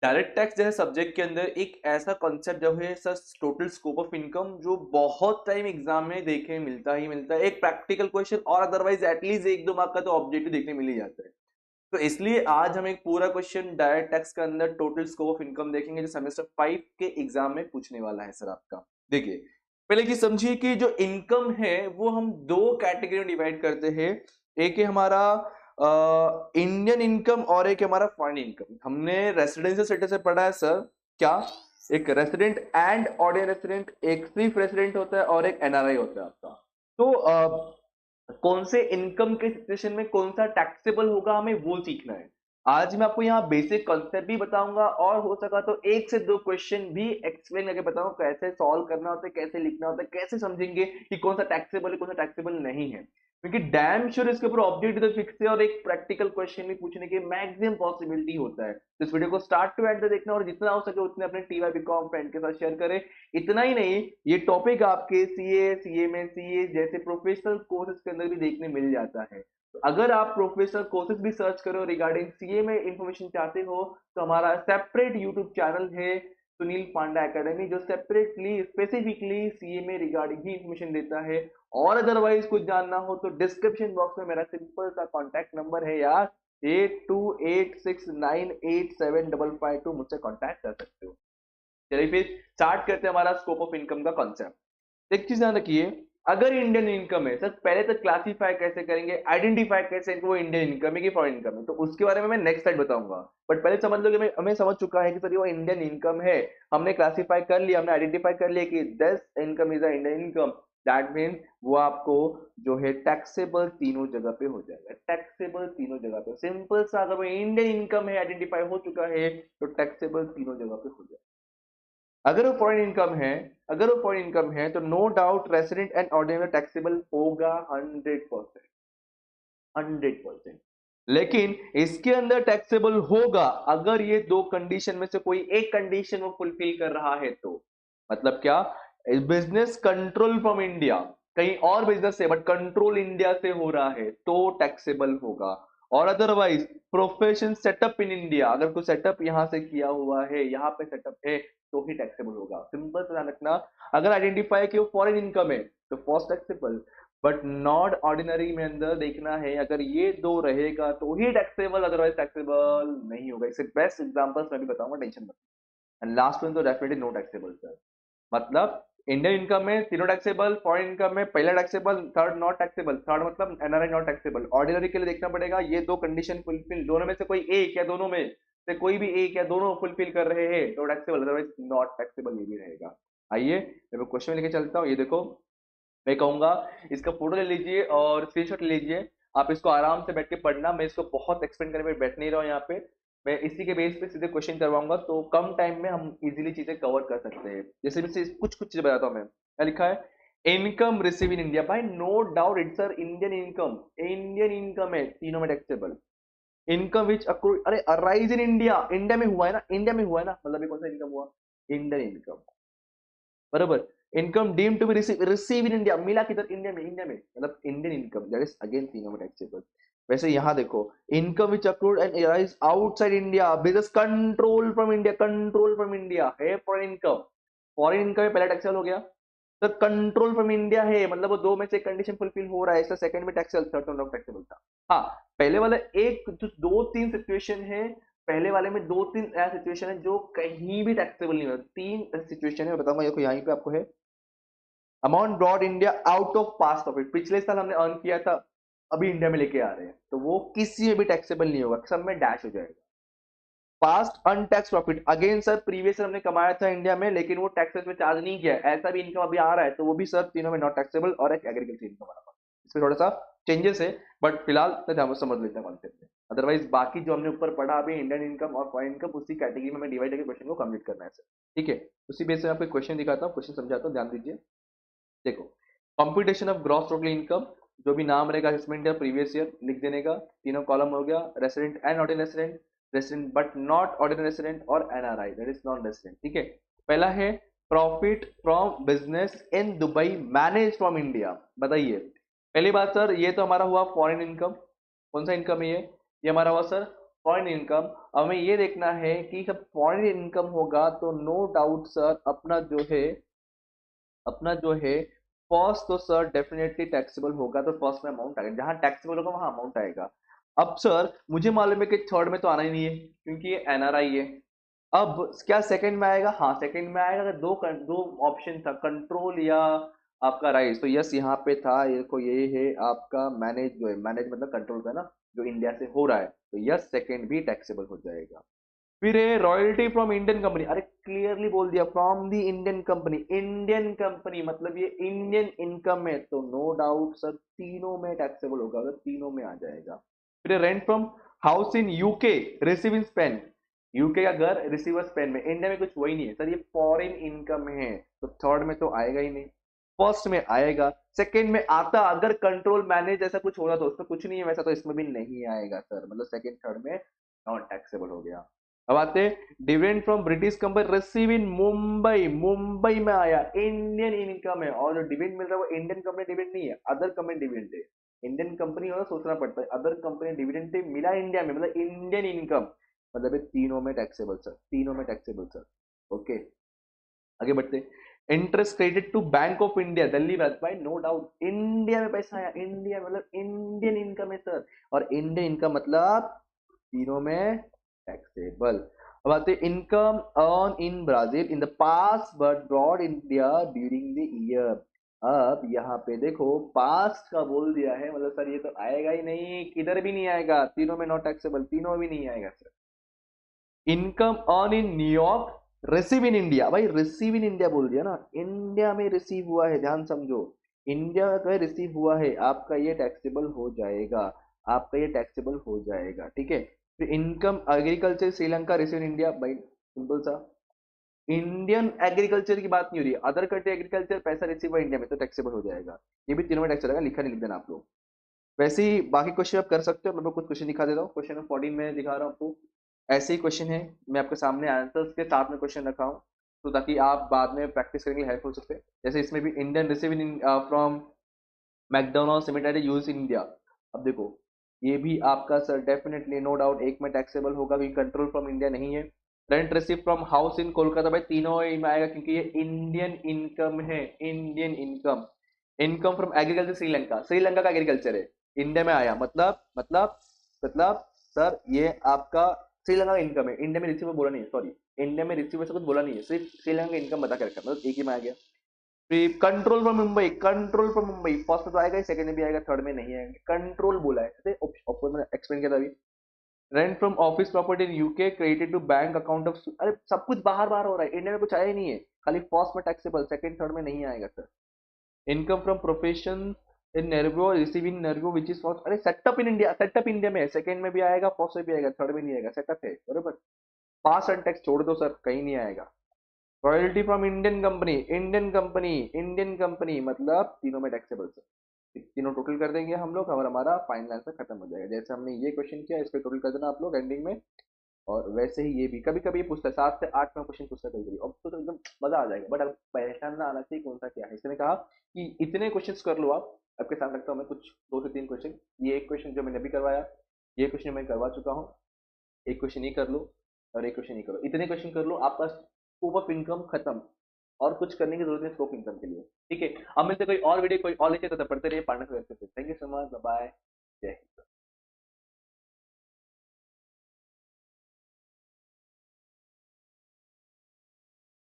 Direct tax जैसे subject के अंदर एक ऐसा कॉन्सेप्ट जो है sir, total scope of income, जो बहुत टाइम एग्जाम में देखे मिलता ही मिलता है, एक प्रैक्टिकल क्वेश्चन और अदरवाइज एटलीस्ट एक दो मार्क का तो ऑब्जेक्टिव देखने मिल ही जाता है। तो इसलिए आज हम एक पूरा क्वेश्चन डायरेक्ट टैक्स के अंदर टोटल स्कोप ऑफ इनकम देखेंगे, जो सेमेस्टर 5 के एग्जाम में पूछने वाला है सर आपका। देखिए, पहले की समझिए कि जो इनकम है वो हम दो कैटेगरी में डिवाइड करते हैं। एक है हमारा इंडियन इनकम और एक हमारा फॉरेन इनकम। हमने रेसिडेंशियल स्टेटस से पढ़ा है सर क्या, एक रेसिडेंट एंड ऑर्डिनरी रेसिडेंट, एक सिर्फ रेसिडेंट होता है और एक एनआरआई होता है आपका। तो कौन से इनकम के सिचुएशन में कौन सा टैक्सेबल होगा हमें वो सीखना है। आज मैं आपको यहाँ बेसिक कॉन्सेप्ट भी बताऊंगा और हो सका तो एक से दो क्वेश्चन भी एक्सप्लेन करके बताऊंगा, कैसे सॉल्व करना होता है, कैसे लिखना होता है, कैसे समझेंगे कि कौन सा टैक्सेबल है कौन सा टैक्सेबल नहीं है। क्योंकि डैम श्योर इसके ऊपर ऑब्जेक्टिव तो फिक्स है और एक प्रैक्टिकल क्वेश्चन भी पूछने की मैक्सिमम पॉसिबिलिटी होता है। तो इस वीडियो को स्टार्ट टू एंड तक देखना और जितना हो सके उतने अपने टीवाई बीकॉम फ्रेंड के साथ शेयर करें। इतना ही नहीं, ये टॉपिक आपके सीए, सीएमए, सीए जैसे प्रोफेशनल कोर्सेज के अंदर भी देखने मिल जाता है। तो अगर आप प्रोफेशनल कोर्सेज भी सर्च करो रिगार्डिंग सीए में इंफॉर्मेशन चाहते हो, तो हमारा सेपरेट यूट्यूब चैनल है सुनील पांडा एकेडमी, जो सेपरेटली स्पेसिफिकली सीए में रिगार्डिंग ही इंफॉर्मेशन देता है। और अदरवाइज कुछ जानना हो तो डिस्क्रिप्शन बॉक्स में मेरा सिंपल सा कॉन्टैक्ट नंबर है यार, 8286987552, मुझसे कॉन्टैक्ट कर सकते हो। चलिए फिर स्टार्ट करते हैं हमारा स्कोप ऑफ इनकम का कॉन्सेप्ट। एक चीज ध्यान रखिए, अगर इंडियन इनकम है सर, पहले तो क्लासीफाई कैसे करेंगे, आइडेंटिफाई कैसे कि वो इंडियन इनकम है कि फॉरेन इनकम है, तो उसके बारे में मैं नेक्स्ट स्लाइड बताऊंगा। बट पहले समझ लो कि हमें समझ चुका है कि सर ये वो इंडियन इनकम है, हमने क्लासीफाई कर लिया, हमने आइडेंटिफाई कर लिया कि this income is a Indian income. That mean वो आपको जो है टैक्सेबल तीनों जगह पे हो जाएगा, टैक्सेबल तीनों जगह पे। सिंपल सा, अगर वो इंडियन इनकम है आइडेंटिफाई हो चुका है तो टैक्सेबल तीनों जगह पे हो जाएगा। अगर वो फॉरेन इनकम है, अगर वो फॉरेन इनकम है तो no doubt resident and ordinary taxable होगा 100%, 100%। लेकिन इसके अंदर टैक्सेबल होगा अगर ये दो कंडीशन में से कोई एक कंडीशन वो फुलफिल कर रहा है तो। मतलब क्या, बिजनेस कंट्रोल फ्रॉम इंडिया, कहीं और बिजनेस से बट कंट्रोल इंडिया से हो रहा है तो टैक्सेबल होगा। और otherwise profession setup in India, अगर कोई सेटअप यहां से किया हुआ है, यहाँ पे सेटअप है, तो ही टैक्सेबल होगा। सिंपल से ध्यान रखना, अगर आइडेंटिफाई कि वो फॉरेन इनकम है तो first taxable, but not ordinary में अंदर देखना है अगर ये दो रहेगा तो ही टैक्सेबल, अदरवाइज टैक्सेबल नहीं होगा। इससे बेस्ट एग्जांपल्स मैं भी बताऊंगा, टेंशन मत। एंड लास्ट वन तो डेफिनेटली नो टैक्सेबल सर। मतलब इंडियन इनकम में तीनों टैक्सेबल, फॉरेन इनकम में पहला taxable, third not taxable, third मतलब एनआरआई नॉट टैक्सेबल। ऑर्डिनरी के लिए देखना पड़ेगा ये दो कंडीशन फुलफिल, दोनों में से कोई एक या दोनों में से कोई भी एक या दोनों फुलफिल कर रहे हैं तो टैक्सेबल, अदरवाइज नॉट टैक्सेबल ये भी रहेगा। आइए मैं क्वेश्चन में लेके चलता हूँ। ये देखो, मैं कहूंगा इसका फोटो ले लीजिए और स्क्रीनशॉट ले लीजिए, आप इसको आराम से बैठ के पढ़ना। मैं इसको बहुत एक्सप्लेन करने में बैठ नहीं रहा हूँ यहाँ पे, मैं इसी के बेस पे सीधे क्वेश्चन करवाऊंगा, तो कम टाइम में हम इजीली चीजें कवर कर सकते हैं। जैसे मैं कुछ कुछ चीजें बताता हूँ मैं। क्या लिखा है, इनकम रिसीव इन इंडिया, भाई no doubt it's Indian income, Indian income है, तीनों में टैक्सेबल। इनकम विच अक्रू, अरे अराइज इन इंडिया, इंडिया में हुआ है ना, इंडिया में हुआ है ना, मतलब ये कौन सा इनकम हुआ, इंडियन इनकम, बराबर। Income deem to be receive in India, मिला किधर, इंडिया में, इंडिया में मतलब Indian income, that is again तीनों में टैक्सेबल। वैसे यहां देखो, income which accrued and arise outside India, business control from India, control from India है फॉरेन इनकम। फॉरेन इनकम में पहला टैक्सेबल हो गया, तो कंट्रोल फ्रॉम इंडिया है मतलब वो दो में से कंडीशन फुलफिल हो रहा है, इसका सेकंड में टैक्सेबल, थर्ड में टैक्सेबल था। हाँ, पहले वाला एक जो दो तीन सिचुएशन है, पहले वाले में दो तीन ऐसा सिचुएशन है जो कहीं भी टैक्सेबल नहीं होता। तीन सिचुएशन है बताऊंगा, देखो यहाँ पे आपको है। Amount brought India out of past profit, पिछले साल हमने अर्न किया था, अभी इंडिया में लेके आ रहे हैं, तो वो किसी में भी टैक्सेबल नहीं होगा, सब में डैश हो जाएगा। Past untaxed profit, again sir previous हमने कमाया था इंडिया में लेकिन वो टैक्सेस में चार्ज नहीं किया, ऐसा भी इनकम अभी आ रहा है, तो वो भी सर तीनों में नॉट टैक्सेबल, और एक एग्रीकल्चर इनकम आ रहा है। इसमें थोड़ा सा चेंजेस है, बट फिलहाल तो ध्यान से समझ लेते हैं कॉन्सेप्ट में। अदरवाइज बाकी जो हमने ऊपर पढ़ा अभी, इंडियन इनकम और फॉरेन इनकम, उसी कैटेगरी में डिवाइड करके क्वेश्चन को कंप्लीट करना है सर। ठीक है, उसी बेस से आपको क्वेश्चन दिखाता हूँ, क्वेश्चन समझाता हूँ, ध्यान दीजिए। देखो, computation of gross total income, जो भी नाम रहेगा असेसमेंट या प्रीवियस ईयर लिख देने का। तीनों कॉलम हो गया, resident and not in resident, resident but not ordinary resident, और NRI that is non resident. ठीक है, पहला है profit from business in Dubai manage from India. बताइए, पहली बात सर, ये तो हमारा हुआ फॉरेन इनकम। कौन सा इनकम है ये हमारा हुआ सर फॉरेन इनकम, हमें ये देखना है कि जब फॉरेन इनकम होगा तो नो डाउट सर अपना जो है फर्स्ट तो सर डेफिनेटली टैक्सेबल होगा, तो फर्स्ट में अमाउंट आएगा, जहां टैक्सेबल होगा वहां अमाउंट आएगा। अब सर मुझे मालूम है कि थर्ड में तो आना ही नहीं है क्योंकि ये एनआरआई है। अब क्या सेकंड में आएगा? हाँ सेकंड में आएगा। अगर दो ऑप्शन था, कंट्रोल या आपका राइज, तो यस यहाँ पे था, ये को ये है आपका मैनेज, जो है मैनेज मतलब कंट्रोल का ना, जो इंडिया से हो रहा है, तो यस सेकंड भी टैक्सेबल हो जाएगा। फिर है रॉयल्टी फ्रॉम इंडियन कंपनी, अरे क्लियरली बोल दिया from the Indian company, Indian company मतलब ये इंडियन इनकम है, तो नो डाउट सर तीनों में टैक्सेबल होगा, तो तीनों में आ जाएगा। फिर rent from house in UK receive in Spain, UK का घर रिसीव स्पेन में, इंडिया में कुछ वही नहीं है सर, ये फॉरेन इनकम है, तो थर्ड में तो आएगा ही नहीं, फर्स्ट में आएगा। सेकंड में आता अगर कंट्रोल मैनेज ऐसा कुछ होता तो उसमें कुछ नहीं है वैसा, तो इसमें भी नहीं आएगा सर, मतलब सेकंड थर्ड में नॉट टैक्सेबल हो गया। अब आते dividend from British company receive in Mumbai, Mumbai में आया, इंडियन इनकम है, और जो डिविडेंड मिल रहा है वो इंडियन कंपनी डिविडेंड नहीं है, अदर कंपनी डिविडेंड है। इंडियन कंपनी होगा सोचना पड़ता है, अदर कंपनी डिविडेंड मिला इंडिया में, मतलब इंडियन इनकम, मतलब ये तीनों में टैक्सेबल सर, तीनों में टैक्सेबल सर। ओके आगे बढ़ते। Interest credit to bank of India Delhi branch, भाई नो डाउट इंडिया में पैसा आया, इंडिया मतलब इंडियन इनकम है सर, और इंडियन इनकम मतलब तीनों में टैक्सेबल। अब आते हैं income earn in Brazil in the past but brought India during the year. अब यहाँ पे देखो पास्ट का बोल दिया है, मतलब सर ये तो आएगा ही नहीं, किधर भी नहीं आएगा, तीनों में नॉट टैक्सेबल, तीनों भी नहीं आएगा sir. Income earn in New York receive in India, भाई रिसीव इन इंडिया बोल दिया ना, इंडिया में रिसीव हुआ है, ध्यान समझो, इंडिया में रिसीव हुआ है, आपका ये टैक्सेबल हो जाएगा, आपका ये टैक्सेबल हो जाएगा, ठीक है। फिर income agriculture Sri Lanka receive in India, भाई सिंपल सा, इंडियन एग्रीकल्चर की बात नहीं हो रही है, अदर कंट्री एग्रीकल्चर पैसा रिसीव हुआ इंडिया में तो टैक्सेबल हो जाएगा, ये भी तीनों में टैक्स रहेगा, लिखा नहीं लिख देना आप लोग। वैसे ही बाकी क्वेश्चन आप कर सकते हो, मैं कुछ क्वेश्चन दिखा देता हूँ, क्वेश्चन नंबर 14 में दिखा रहा हूँ आपको, ऐसे ही क्वेश्चन है, मैं आपके सामने आंसर्स के साथ में क्वेश्चन रखा हूँ, तो ताकि आप बाद में प्रैक्टिस करने के लिए हेल्प हो सकते हैं। जैसे इसमें भी Indian receive in from McDonald's limited use in India, अब देखो ये भी आपका सर डेफिनेटली नो डाउट एक में टैक्सेबल होगा, क्योंकि कंट्रोल फ्रॉम इंडिया नहीं है। Rent receive from house in Kolkata, भाई तीनों में आएगा क्योंकि ये इंडियन इनकम है, Indian income. Income from agriculture Sri Lanka, Sri Lanka का एग्रीकल्चर है, इंडिया में आया, मतलब सर ये आपका श्रीलंका का इनकम है, इंडिया में रिसीव बोला नहीं है, सॉरी इंडिया में रिसीव ऐसा कुछ बोला नहीं है, सिर्फ श्रीलंका का इनकम बता कर रखा है, मतलब एक ही में आ गया। Control from Mumbai, control from Mumbai first में तो आएगा, सेकंड में भी आएगा, थर्ड में नहीं आएगा, कंट्रोल बोला है, एक्सप्लेन किया था अभी। Rent from office property in UK credited to bank account of, अरे सब कुछ बाहर बाहर हो रहा है, इंडिया में कुछ आया ही नहीं है, खाली फर्स्ट में टैक्सेबल, सेकंड थर्ड में नहीं आएगा sir. Income from profession in नर्वो रिसीव इन नर्वो विच इज फर्स्ट, अरे setup in India, setup India में सेकंड में भी आएगा, फर्स्ट में भी आएगा, थर्ड में नहीं आएगा, सेटअप है बरोबर। पास एंड टैक्स छोड़ दो सर, कहीं नहीं आएगा। Royalty from Indian company, Indian company, Indian company मतलब तीनों में टैक्सेबल सर, तीनों टोटल कर देंगे हम लोग और हमारा फाइनल आंसर खत्म हो जाएगा। जैसे हमने ये क्वेश्चन किया इसको टोटल कर देना आप लोग एंडिंग में, और वैसे ही ये भी कभी कभी पूछता है 7 से 8 में क्वेश्चन पूछता है कभी कभी, अब तो एकदम मजा आ जाएगा, बट अब पहचानना आना चाहिए कौन सा क्या है, इसने कहा कि इतने क्वेश्चंस कर लो आप, आपके साथ रखता हूँ मैं कुछ 2 से 3 क्वेश्चन, ये एक क्वेश्चन जो मैंने अभी करवाया, ये क्वेश्चन मैं करवा चुका हूँ, एक क्वेश्चन ये कर लो और एक क्वेश्चन ये करो, इतने क्वेश्चन कर लो, आपका स्कोप ऑफ इनकम खत्म, और कुछ करने की जरूरत नहीं स्कोप इनकम के लिए, ठीक है। अब मिलते कोई और वीडियो कोई और लेके, तो पढ़ते रहिए, पढ़ने को। Thank you so much, bye, जय हिंद।